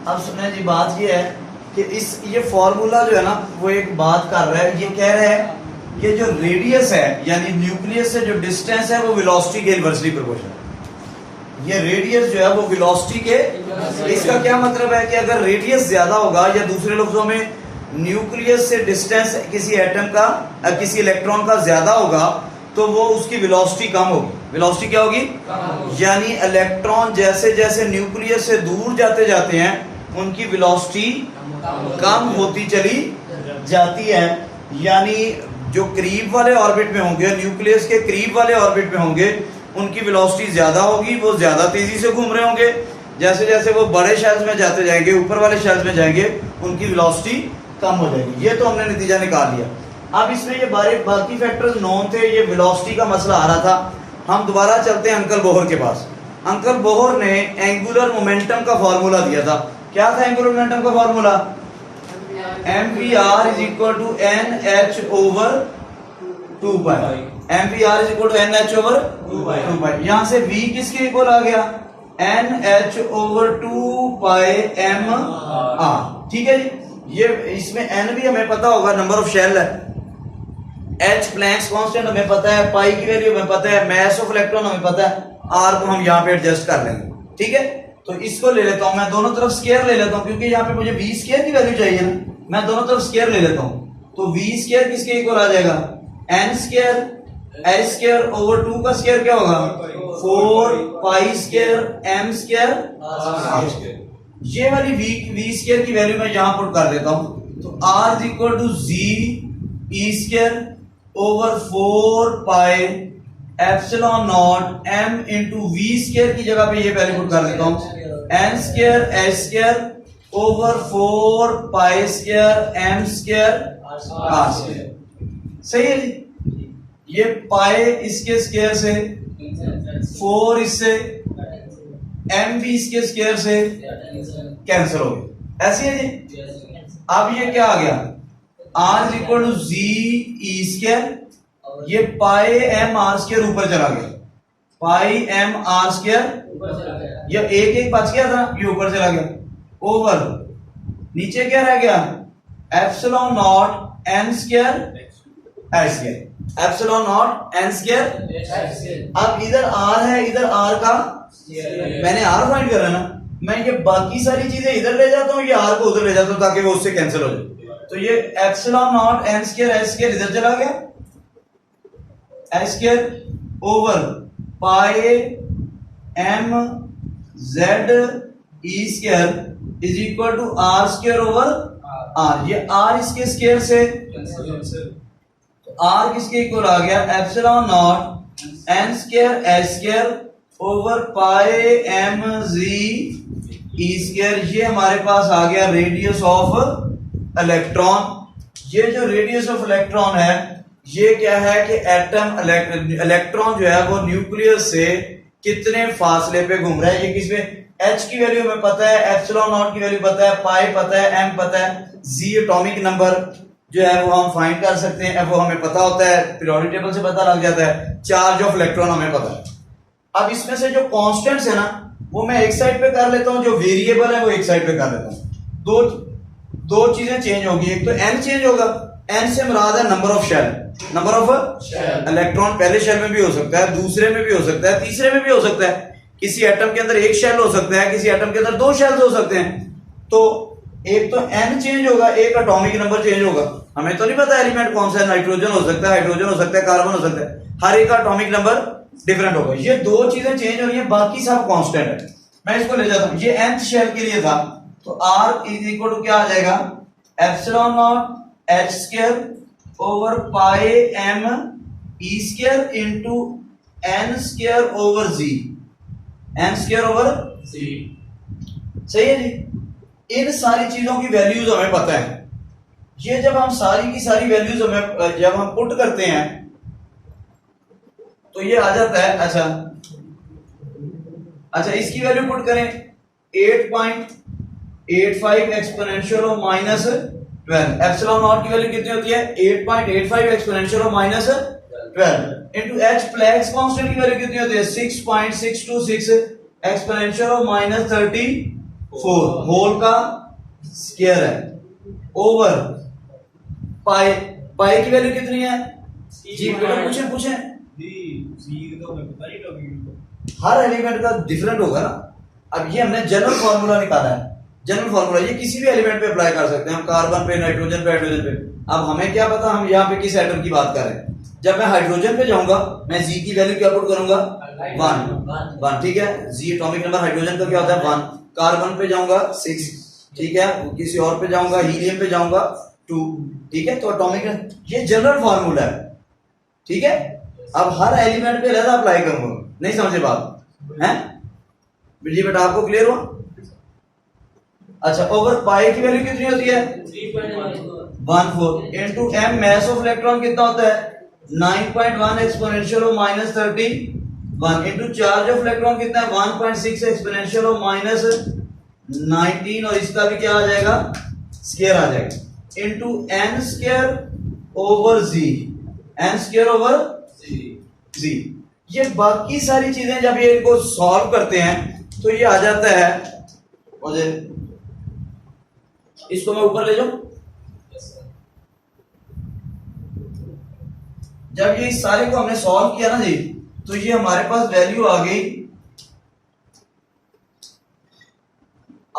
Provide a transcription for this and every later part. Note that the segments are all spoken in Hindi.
अब सुने जी, बात ये है कि ये फॉर्मूला जो है ना वो एक बात कर रहा है, ये कह रहा है कि जो रेडियस है यानी न्यूक्लियस से जो डिस्टेंस है वो वेलोसिटी के इनवर्सली प्रोपोर्शनल है। ये रेडियस जो है वो वेलोसिटी के, इसका क्या मतलब है कि अगर रेडियस ज्यादा होगा या दूसरे लफ्जों में न्यूक्लियस से डिस्टेंस किसी एटम का किसी इलेक्ट्रॉन का ज्यादा होगा तो वो उसकी वेलोसिटी कम होगी। वेलोसिटी क्या होगी? यानी इलेक्ट्रॉन जैसे जैसे न्यूक्लियस से दूर जाते जाते हैं उनकी वेलोसिटी कम होती चली जाती है। यानी जो करीब वाले ऑर्बिट में होंगे, न्यूक्लियस के करीब वाले ऑर्बिट में होंगे, उनकी वेलोसिटी ज्यादा होगी, वो ज्यादा तेजी से घूम रहे होंगे। जैसे जैसे वो बड़े शेल्स में जाते जाएंगे, ऊपर वाले शेल्स में जाएंगे, उनकी वेलोसिटी कम हो जाएगी। ये तो हमने नतीजा निकाल लिया। अब इसमें ये बाकी फैक्टर्स नोन थे, ये वेलोसिटी का मसला आ रहा था। हम दोबारा चलते हैं अंकल बोहर के पास। अंकल बोहर ने एंगुलर मोमेंटम का फॉर्मूला दिया था। क्या था एंगुलर मोमेंटम का formula? mvr is equal to nh over 2 pi। mvr is equal to nh over 2 pi। यहां से v किसके इक्वल आ गया? nh over 2 pi m r। ठीक है जी। ये इसमें n भी हमें पता होगा, नंबर ऑफ शेल है। h प्लैंक्स कांस्टेंट हमें पता है, पाई की वैल्यू हमें पता है, मास ऑफ इलेक्ट्रॉन हमें पता है, r को हम यहाँ पे एडजस्ट कर लेंगे। ठीक है, तो इसको ले लेता हूं मैं, दोनों तरफ स्क्वायर ले लेता हूं क्योंकि यहाँ पे मुझे v स्क्वायर की वैल्यू चाहिए ना। मैं दोनों तरफ स्क्वायर ले लेता हूं, तो v स्क्वायर किसके इक्वल आ जाएगा? n square h square over 2 का स्क्वायर क्या होगा? 4 pi square m square r square. ये वाली v स्क्वायर की वैल्यू मैं यहां पुट कर देता हूं, तो r is equal to z e square over 4 pi epsilon naught m into v square की जगह पे ये वैल्यू पुट कर देता हूं, n square h square over 4 pi square m square r square. सही है जी। ये पाई इसके स्क्वायर से, 4 इससे, m भी इसके स्क्वायर से कैंसिल हो गया। ऐसी है जी। अब ये क्या आ गया? r is equal to z e square, ये पाई m r स्क्वायर ऊपर चला गया, पाई m r स्क्वायर, ये एक एक बच गया था, ये ऊपर चला गया, ओवर नीचे क्या रह गया? Epsilon naught n square h square, epsilon naught n square. अब इधर r है, इधर r का मैंने r फाइंड करना ना, मैं ये बाकी सारी चीजें इधर ले जाता हूँ, ये r को उधर ले जाता हूँ ताकि वो उससे कैंसिल हो जाए। तो ये epsilon naught n square h square इधर चला गया, h square over pi m z e स्क्वायर is equal to r square over r। ये r इसके स्क्वायर से, तो r किसके इक्वल आ गया? Epsilon naught n square h square over pi m z e square. ये हमारे पास आ गया रेडियस ऑफ इलेक्ट्रॉन। ये जो रेडियस ऑफ इलेक्ट्रॉन है ये क्या है कि एटम इलेक्ट्रॉन जो है वो न्यूक्लियस से कितने फासले पे घूम रहा है। ये किसमें? h की वैल्यू हमें पता है, एप्सिलॉन नॉट की वैल्यू पता है, पाई पता है, m पता है, z एटॉमिक नंबर जो है वो हम फाइंड कर सकते हैं, वो हमें पता होता है, पीरियोडिक टेबल से पता लग जाता है, चार्ज ऑफ इलेक्ट्रॉन हमें पता है। अब इसमें से जो कांस्टेंट्स है ना वो मैं एक साइड पे कर लेता हूं, जो वेरिएबल है वो एक साइड पे कर लेता हूं। दो चीजें चेंज होगी, एक तो n चेंज होगा, n से मुराद है number of shell, number of electron पहले शेल में भी हो सकता है, दूसरे में भी हो सकता है, तीसरे में भी हो सकता है। किसी एटम के अंदर एक शेल हो सकता है, किसी एटम के अंदर 2 शेल्स हो सकते हैं। तो एक तो n चेंज होगा, एक एटॉमिक नंबर चेंज होगा। हमें तो नहीं पता एलिमेंट कौन सा है, नाइट्रोजन हो सकता है, हाइड्रोजन हो सकता है, कार्बन हो सकता है, हर एक का एटॉमिक नंबर डिफरेंट होगा। ये 2 चीजें चेंज हो रही है, बाकी सब कांस्टेंट है। मैं इसको ले जाता हूं, ये nth शेल के लिए था, तो r इज इक्वल टू क्या आ जाएगा? Epsilon not h square over pi m e square into n square over z, n square over z। सही है जी। इन सारी चीजों की वैल्यूज हमें पता है। ये जब हम सारी की सारी वैल्यूज हमें जब हम पुट करते हैं तो ये आ जाता है। अच्छा इसकी वैल्यू पुट करें 8.85 exponential of minus 12। Epsilon not की वैल्यू कितनी होती है? 8.85 exponential of minus 12 into h Planck's constant की वैल्यू कितनी होती है? 6.626 एक्सपोनेंशियल ऑफ माइनस 34 4 होल का स्क्वायर है ओवर पाई। पाई की वैल्यू कितनी है जी बेटा? पूछे हर एलिमेंट का डिफरेंट होगा ना। अब ये हमने जनरल फॉर्मूला निकाला है, जनरल फॉर्मूला ये किसी भी एलिमेंट पे अप्लाई कर सकते हैं हम, कार्बन पे, नाइट्रोजन पे, हाइड्रोजन पे। अब हमें क्या पता हम यहाँ पे किस एटम की बात कर रहे हैं। जब मैं हाइड्रोजन पे जाऊंगा मैं जी की वैल्यू क्या पुट करूंगा? 1 ठीक है। जी एटॉमिक नंबर हाइड्रोजन का क्या होता है? 1। कार्बन पे जाऊंगा 6 ठीक है। किसी और पे जाऊंगा, हीलियम पे जाऊंगा 2 ठीक है। तो एटॉमिक ये जनरल फॉर्मूला है ठीक है। अब हर एलिमेंट पे अलग अप्लाई करूंगा, नहीं समझे बात है जी बेटा? आपको क्लियर हुआ? अच्छा ओवर पाई की वैल्यू कितनी होती है? 14 into m mass of electron कितना होता है? 9.1 exponential of -31 into charge of electron कितना है? 1.6 एक्सपोनेंशियल ऑफ -19 और इसका भी क्या आ जाएगा? स्क्वायर आ जाएगा into n square over z, n square over z। ये बाकी सारी चीजें जब ये इनको सॉल्व करते हैं तो ये आ जाता है, मुझे इसको मैं ऊपर ले जाऊं। जब ये इस सारे को हमने सॉल्व किया ना जी तो ये हमारे पास वैल्यू आ गई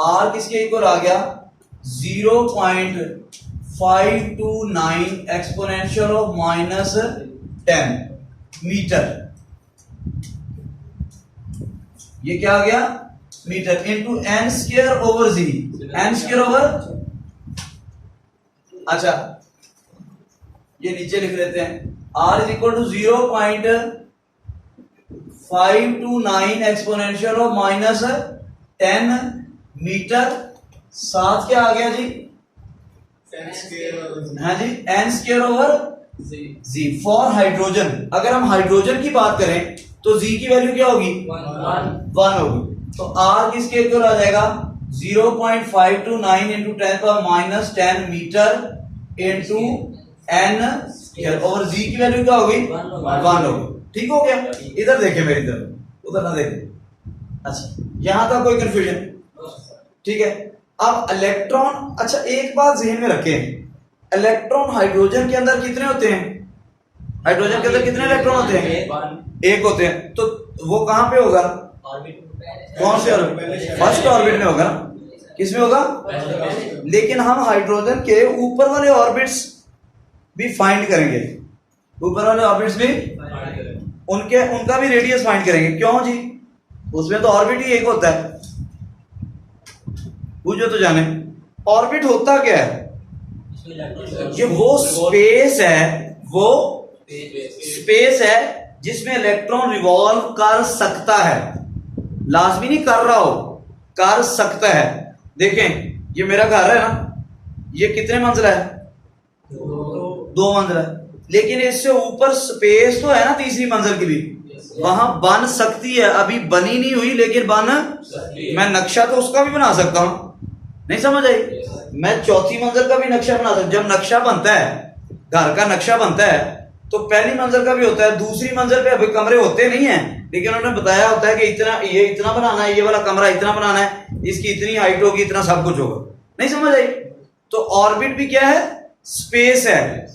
r किसके इक्वल आ गया? 0.529 एक्सपोनेंशियल ऑफ -10 मीटर। ये क्या आ गया? Metre into n square over z, n square over. अच्छा ये नीचे लिख लेते हैं r is equal to 0.529 exponential of -10 metre. साथ क्या आ गया जी? हाँ जी n square over z for hydrogen. अगर हम हाइड्रोजन की बात करें तो z की वैल्यू क्या होगी? 1 होगी। तो r किसके इक्वल आ जाएगा? 0.529 इंटू 10⁻10 मीटर इंटू n और z की वैल्यू क्या होगी? 1 होगी। ठीक हो गया? इधर देखे मेरी तरफ, उधर ना देखे। अच्छा यहां तक कोई कंफ्यूजन? ठीक है। अब इलेक्ट्रॉन, अच्छा एक बात ध्यान में रखें, इलेक्ट्रॉन हाइड्रोजन के अंदर कितने होते हैं? हाइड्रोजन के अंदर कितने इलेक्ट्रॉन होते हैं? एक होते हैं। तो वो कहां पे होगा? कौन से ऑर्बिट? फर्स्ट ऑर्बिट में होगा ना। किसमें होगा? लेकिन हम हाइड्रोजन के ऊपर वाले ऑर्बिट्स भी फाइंड करेंगे, ऊपर वाले ऑर्बिट्स भी उनका भी रेडियस फाइंड करेंगे। क्यों जी? उसमें तो ऑर्बिट ही एक होता है। पूछो तो जाने ऑर्बिट होता क्या है? ये वो स्पेस है, वो स्पेस है जिसमें इलेक्ट्रॉन रिवॉल्व कर सकता है। लाजमी नहीं कर रहा हो, कर सकता है। देखें ये मेरा घर है ना, ये कितने मंजिला है? 2 मंजिला है। लेकिन इससे ऊपर स्पेस तो है ना तीसरी मंजिल की भी, वहां बन सकती है। अभी बनी नहीं हुई लेकिन बन, मैं नक्शा तो उसका भी बना सकता हूं, नहीं समझ आई? मैं चौथी मंजिल का भी नक्शा बना सकता। जब नक्शा बनता है, घर का नक्शा बनता है तो पहली मंजिल का भी होता है, दूसरी मंजिल पे अभी कमरे होते नहीं है, लेकिन उन्होंने बताया होता है कि इतना, ये इतना बनाना है, ये वाला कमरा इतना बनाना है, इसकी इतनी हाइट होगी, इतना सब कुछ होगा। नहीं समझ आई? तो ऑर्बिट भी क्या है? स्पेस है।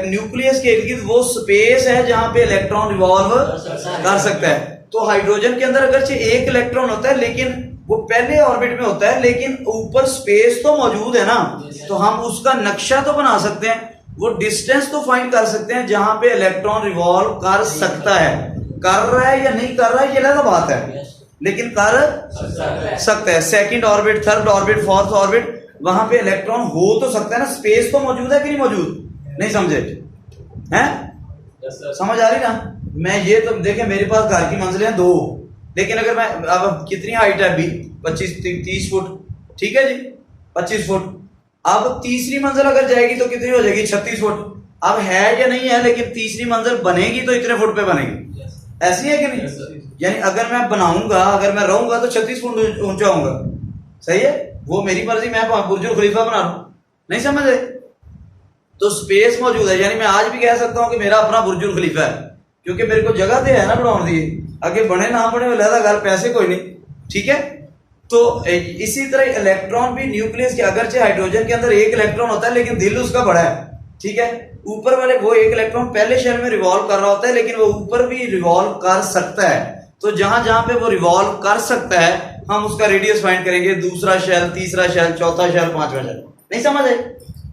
न्यूक्लियस के इर्द गिर्द वो स्पेस है जहां पे इलेक्ट्रॉन रिवॉल्व कर सकता है। तो हाइड्रोजन के अंदर अगरचे एक इलेक्ट्रॉन होता है लेकिन वो पहले ऑर्बिट में होता है, लेकिन ऊपर स्पेस तो मौजूद है ना, तो हम उसका नक्शा तो बना सकते हैं, वो डिस्टेंस तो फाइंड कर सकते हैं जहां पे इलेक्ट्रॉन रिवॉल्व कर सकता है। कर रहा है या नहीं कर रहा है ये अलग बात है, लेकिन कर सकता है। Second orbit, third orbit, fourth orbit, वहां पे इलेक्ट्रॉन हो तो सकता है ना। स्पेस तो मौजूद है कि नहीं मौजूद? नहीं समझे हैं? समझ आ रही ना? मैं ये तो देखे मेरे पास घर की मंजिलें 2, लेकिन अगर मैं, अब कितनी हाइट है अभी? 25-30 फुट, ठीक है जी, 25 फुट। अब तीसरी मंजिल अगर जाएगी तो कितनी हो जाएगी? 36 फुट। अब है या नहीं है, लेकिन तीसरी मंजिल बनेगी तो इतने फुट पे बनेगी। ऐसी है कि नहीं? यानी अगर मैं बनाऊंगा, अगर मैं रहूंगा तो 36 फुट ऊंचा होऊंगा। सही है? वो मेरी मर्जी, मैं बुर्जुल खलीफा बना रहा हूं। नहीं समझ रहे? तो स्पेस मौजूद है। यानी मैं आज भी कह सकता हूं कि मेरा अपना बुर्जुल खलीफा है, क्योंकि मेरे को जगह दे है ना बनाने दी। आगे बने ना बने लहदा गल, पैसे कोई नहीं। ठीक है? तो इसी तरह इलेक्ट्रॉन भी न्यूक्लियस के, अगरचे हाइड्रोजन के अंदर एक इलेक्ट्रॉन होता है लेकिन दिल उसका बड़ा है, ठीक है, ऊपर वाले वो एक इलेक्ट्रॉन पहले शेल में रिवॉल्व कर रहा होता है लेकिन वो ऊपर भी रिवॉल्व कर सकता है। तो जहां जहां पे वो रिवॉल्व कर सकता है हम उसका रेडियस फाइंड करेंगे, दूसरा शेल, तीसरा शेल, चौथा शेल, पांचवा शेल। नहीं समझ आए?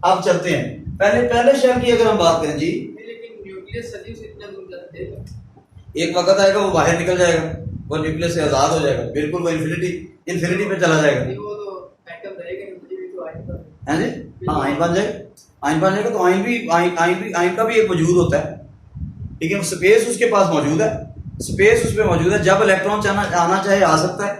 आप चलते हैं पहले शेल की अगर हम बात करें जी, लेकिन न्यूक्लियस सदियों से इतना दूर जाता है, एक वक्त आएगा वो बाहर निकल जाएगा, वो न्यूक्लियस से आजाद हो जाएगा, बिल्कुल वो इन्फिनिटी पे चला जाएगा। वो तो एटम रहेगा नहीं, मुझे भी तो आयन का हैं जी? हाँ, आयन बन जाएगा। तो आयन का भी एक वजूद होता है, ठीक है, स्पेस उसके पास मौजूद है, स्पेस उस पे मौजूद है, जब इलेक्ट्रॉन आना चाहे आ सकता है,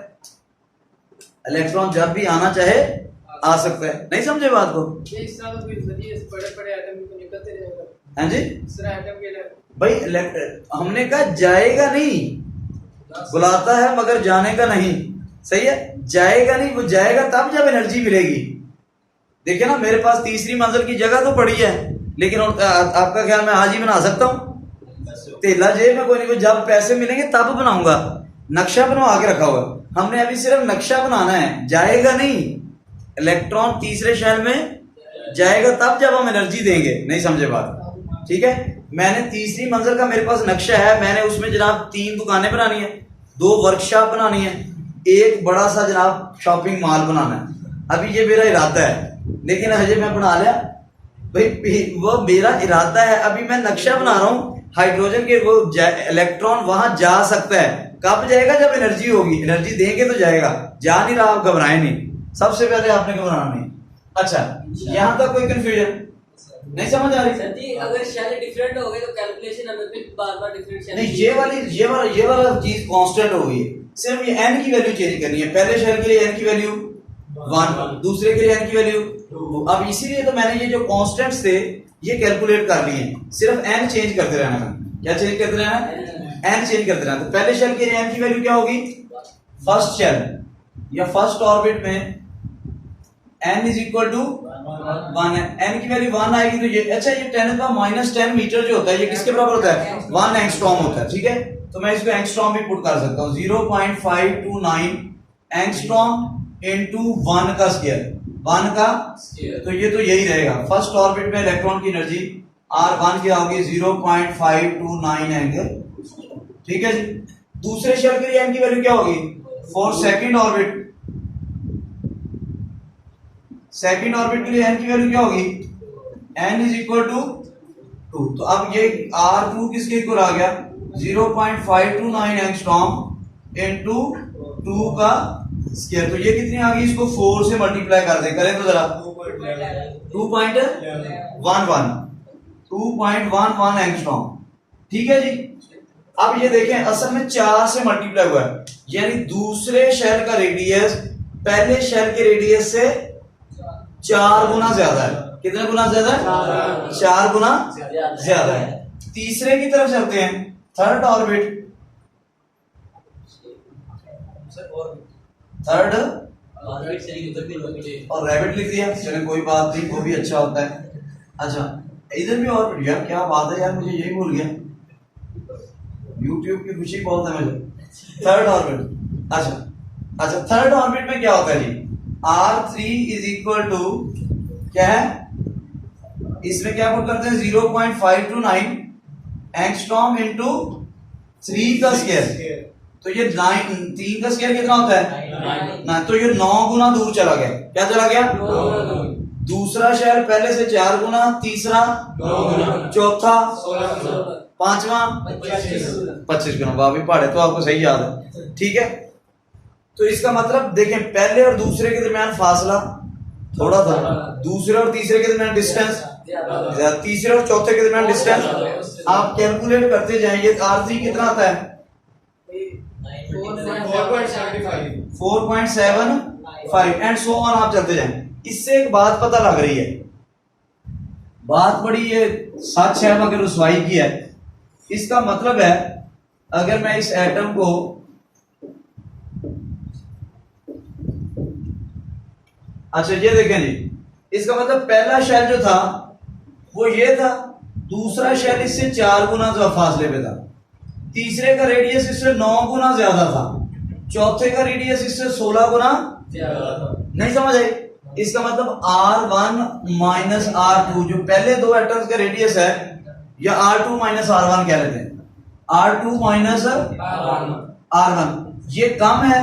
इलेक्ट्रॉन जब भी आना चाहे आ सकता है। नहीं समझे बात को? ये इस तरह तो कोई जरिए से बड़े एटम तो निकलते रहेगा। हैं जी? इस तरह एटम के लिए भाई हमने कहा जाएगा नहीं, बुलाता है मगर जाने का नहीं, सही है, जाएगा नहीं, वो जाएगा तब जब एनर्जी मिलेगी। देखिए ना, मेरे पास तीसरी मंजिल की जगह तो पड़ी है लेकिन आपका ख्याल मैं आज ही बना सकता हूँ? तेला जेब में कोई नहीं, कोई जब पैसे मिलेंगे तब बनाऊंगा, नक्शा बनवा के रखा हुआ। हमने अभी सिर्फ नक्शा बनाना है, जाएगा नहीं। इलेक्ट्रॉन तीसरे शेल में जाएगा तब जब हम एनर्जी देंगे। नहीं समझे बात? ठीक है, मैंने तीसरी मंजिल का मेरे पास नक्शा है, मैंने उसमें जनाब 3 दुकानें बनानी है, 2 वर्कशॉप बनानी है, एक बड़ा सा जनाब शॉपिंग मॉल बनाना है। अभी ये मेरा इरादा है लेकिन हजे मैं बना लिया भाई, वो मेरा इरादा है, अभी मैं नक्शा बना रहा हूँ हाइड्रोजन के, वो इलेक्ट्रॉन वहां जा सकता है, कब जाएगा? जब एनर्जी होगी, एनर्जी देंगे तो जाएगा, जा नहीं रहा, आप घबराए नहीं, सबसे पहले आपने घबराना नहीं। अच्छा, यहाँ तक कोई कंफ्यूजन नहीं समझ आ रही? सर जी, अगर शेल डिफरेंट हो गए तो कैलकुलेशन हमें फिर बार-बार डिफरेंट शेल नहीं, ये वाला चीज कांस्टेंट हो गई है, सिर्फ ये n की वैल्यू चेंज करनी है। पहले शेल के लिए n की वैल्यू 1, दूसरे के लिए n की वैल्यू 2। अब इसीलिए तो मैंने ये जो कांस्टेंट्स थे ये कैलकुलेट कर लिए, सिर्फ n चेंज करते रहना है। क्या चेंज करते रहना है? n चेंज करते रहना। तो पहले शेल के लिए n की वैल्यू क्या होगी? फर्स्ट शेल या फर्स्ट ऑर्बिट में n इज इक्वल टू 1 है, n की वैल्यू 1 आएगी तो ये, अच्छा, ये 10⁻10 मीटर जो होता है ये किसके बराबर होता है? 1 एंगस्ट्रॉम होता है, ठीक है, तो मैं इसको एंगस्ट्रॉम भी पुट कर सकता हूँ, 0.529 एंगस्ट्रॉम इनटू 1 का स्क्वायर, 1 का, तो ये तो यही रहेगा। फर्स्ट ऑर्बिट में इलेक्ट्रॉन की एनर्जी R1 क्या होगी? 0.529 एंगल, ठीक है जी। दूसरे शेल के लिए n की वैल्यू क्या होगी? For second orbit, second orbit के लिए n की वैल्यू क्या होगी? n is equal to 2। तो अब ये R2 किसके इक्वल आ गया? 0.529 एंगस्ट्रॉम इनटू 2 का स्क्वायर, तो ये कितनी आ गई? इसको 4 से मल्टीप्लाई कर दे, करें तो जरा, 2.11 एंगस्ट्रॉम, ठीक है जी। अब ये देखें, असल में 4 से मल्टीप्लाई हुआ है, यानी दूसरे शेल का रेडियस पहले शेल के रेडियस से 4 गुना ज्यादा है। कितने गुना ज्यादा है? 4 गुना ज्यादा है। तीसरे की तरफ चलते हैं, थर्ड ऑर्बिट, थर्ड और रैबिट लिख दिया, चले कोई बात नहीं, वो भी अच्छा होता है। अच्छा, इधर भी ऑर्बिट, यार क्या बात है यार, मुझे यही भूल गया, यूट्यूब की खुशी बहुत है मुझे। थर्ड ऑर्बिट, अच्छा, थर्ड ऑर्बिट में क्या होता है जी? R3 इज इक्वल टू क्या है? इसमें क्या पुट करते हैं? 0.529 एंगस्ट्रॉम इनटू 3 का स्क्वायर, तो ये 3 का स्क्वायर कितना होता है? 9, तो ये 9 गुना दूर चला गया। क्या चला गया? दूसरा शेल पहले से 4 गुना, तीसरा 9 गुना, चौथा 5वां 25 गुना। वाह भी पहाड़े तो आपको सही याद है, ठीक है। तो इसका मतलब देखें, पहले और दूसरे के दरमियान फासला थोड़ा था, दूसरे और तीसरे के दरमियान डिस्टेंस, तीसरे और चौथे के दरमियान डिस्टेंस आप कैलकुलेट करते जाएं। ये R3 कितना आता है? 4.75 एंड सो ऑन, आप चलते जाएं। इससे एक बात पता लग रही है, बात बड़ी ये सच है मगर रुसवाई की है। इसका मतलब है, अगर मैं इस एटम को अच्छा ये देखें जी, इसका मतलब पहला शेल जो था वो ये था, दूसरा शेल इससे 4 गुना जो फासले पे था, तीसरे का रेडियस इससे 9 गुना ज्यादा था, चौथे का रेडियस इससे 16 गुना नहीं, समझ आई? इसका मतलब R1 माइनस R2, जो पहले दो एटम्स का रेडियस है, या R2 माइनस R1 कह लेते हैं, R2 माइनस R1 ये कम है,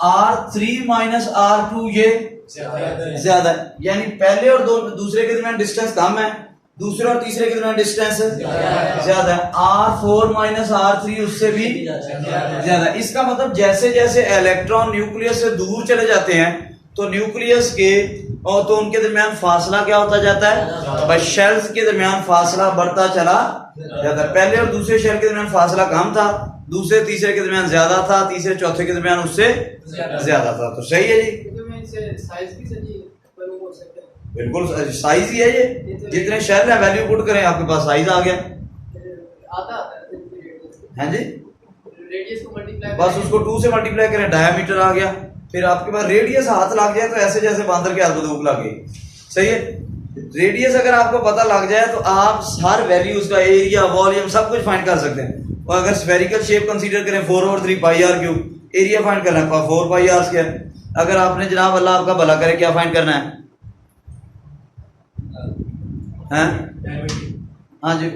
R3 माइनस R2 ये ज्यादा है, यानी पहले और दूसरे के दरमियान डिस्टेंस कम है, दूसरे और तीसरे के दरमियान डिस्टेंस ज्यादा है, R4 माइनस R3 उससे भी ज्यादा। इसका मतलब जैसे जैसे इलेक्ट्रॉन न्यूक्लियस से दूर चले जाते हैं तो न्यूक्लियस के और तो उनके दरमियान फासला क्या होता जाता है, बस शेल्स के दरमियान फासला बढ़ता चला जाता है। पहले और दूसरे शेल के दरमियान फासला कम था, दूसरे तीसरे के दरमियान ज्यादा था, तीसरे चौथे के दरमियान उससे ज्यादा था। तो सही है जी, साइज भी सही पर वो बोल सकते हैं बिल्कुल साइज ही है ये, जितने शेल है वैल्यू पुट करें आपके पास साइज आ गया। आता है जी, रेडियस को मल्टीप्लाई बस उसको 2 से मल्टीप्लाई करें, डायमीटर आ गया। फिर आपके पास रेडियस हाथ लग जाए तो ऐसे जैसे बांदर के हाथ बंदूक लग गई, सही है। रेडियस अगर आपको पता लग जाए तो आप हर वैल्यू उसका एरिया, वॉल्यूम सब कुछ फाइंड कर सकते हैं। और अगर स्फेरिकल शेप कंसीडर करें 4/3 पाई आर क्यूब, एरिया फाइंड करना है 4 पाई आर स्क्वायर। अगर आपने जनाब अल्लाह आपका भला करे क्या फाइंड करना है, हैं? हाँ जी,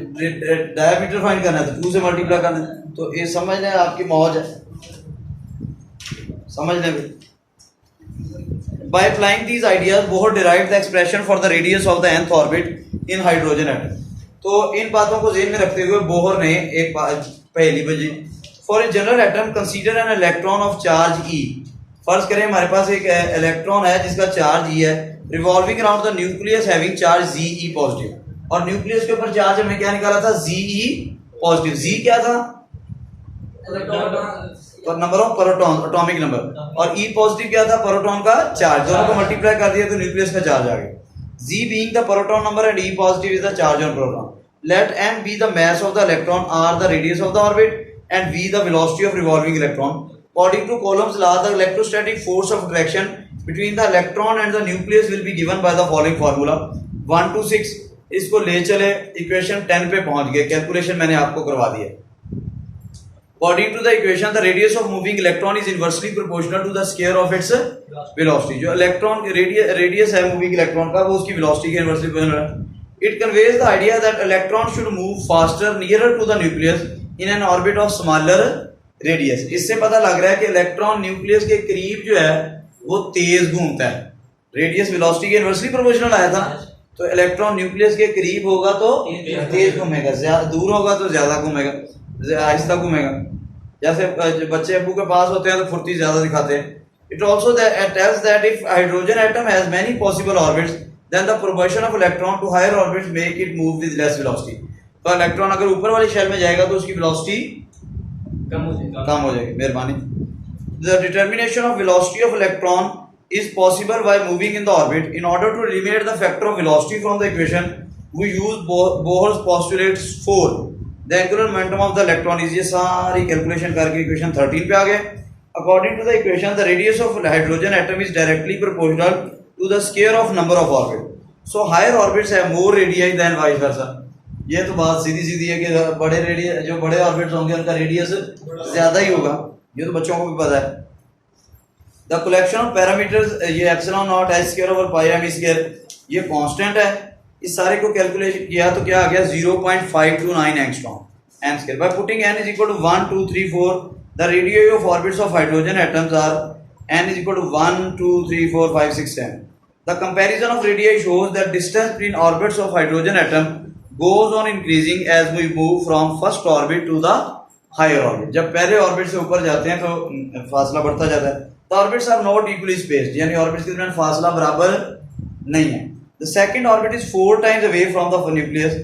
डायमीटर फाइंड करना है तो 2 से मल्टीप्लाई करना है। तो ये समझ लें, आपकी मौज है, समझ लें। By applying these ideas, Bohr derived the expression for the radius of the nth orbit in hydrogen atom. तो इन बातों को ज़हन में रखते हुए बोहर ने एक पहेली बजी। For a general atom, consider an electron of charge E. फर्ज करें हमारे पास एक इलेक्ट्रॉन है जिसका चार्ज E है, revolving around the nucleus having charge Ze positive. और न्यूक्लियस के ऊपर चार्ज हमने क्या निकाला था, Ze पॉजिटिव। Z क्या था, तो number of proton, atomic number, और E पॉजिटिव क्या था, प्रोटॉन का चार्ज। दोनों को मल्टीप्लाई कर दिया तो न्यूक्लियस का चार्ज आ गया। Z being the proton number and E positive is the charge on proton. Let m be the mass of the electron, r the radius of the orbit, and v the velocity of revolving electron. According to Coulomb's law, the electrostatic force of attraction between the electron and the nucleus will be given by the following formula 1 to 6। इसको ले चले इक्वेशन 10 पे पहुंच गए, कैलकुलेशन मैंने आपको करवा दी है। According to the equation, the radius of moving electron is inversely proportional to the square of its velocity. जो इलेक्ट्रॉन रेडियस है मूविंग इलेक्ट्रॉन का, वो उसकी वेलोसिटी के इनवर्सली प्रोपोर्शनल है। It conveys the idea that electron should move faster nearer to the nucleus in an orbit of smaller radius. इससे पता लग रहा है कि इलेक्ट्रॉन न्यूक्लियस के करीब जो है वो तेज घूमता है। रेडियस वेलोसिटी के इनवर्सली प्रोपोर्शनल आया था, तो इलेक्ट्रॉन न्यूक्लियस के करीब होगा तो तेज घूमेगा, दूर होगा तो ज्यादा घूमेगा, आहिस्ता घूमेगा। जैसे बच्चे अब्बू के पास होते हैं तो फुर्ती ज्यादा दिखाते हैं। It also tells that if hydrogen atom has many possible orbits, then the propulsion of electron to higher orbits make it move with less velocity. तो इलेक्ट्रॉन अगर ऊपर वाली शेल में जाएगा तो उसकी वेलोसिटी कम हो जाएगी। मेहरबानी। The determination of velocity of electron is possible by moving in the orbit. In order to eliminate the factor of velocity from the equation, we use Bohr's postulate 4. The angular momentum of the electron is, ये सारी कैलकुलेशन करके इक्वेशन 13 पे आ गए। According to the equation, the radius of hydrogen atom is directly proportional to the square of number of orbits. So higher orbits have more radii than vice versa. ये तो बात सीधी सीधी है कि बड़े रेडियस, जो बड़े ऑर्बिट्स होंगे उनका रेडियस ज्यादा ही होगा, ये तो बच्चों को भी पता है। The collection of parameters, ये epsilon not h square over pi m square, ये कांस्टेंट है। इस सारे को कैलकुलेशन किया तो क्या आ गया 0.529 angstrom m square. By putting n is equal to 1 2 3 4, the radii of orbits of hydrogen atoms are n is equal to 1 2 3 4 5 6 10. The comparison of radii shows that distance between orbits of hydrogen atom goes on increasing as we move from first orbit to the higher orbit. जब पहले ऑर्बिट से ऊपर जाते हैं तो फासला बढ़ता जाता है। The orbits are not equally spaced, यानी ऑर्बिट्स के दरमियान फासला बराबर नहीं है। The second orbit is 4 times away from the nucleus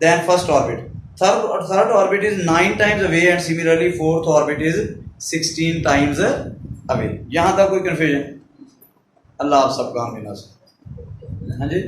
than first orbit. Third orbit is 9 times away, and similarly fourth orbit is 16 times away. यहाँ तक कोई कंफ्यूजन? अल्लाह आप सबका आमीन। हाँ जी।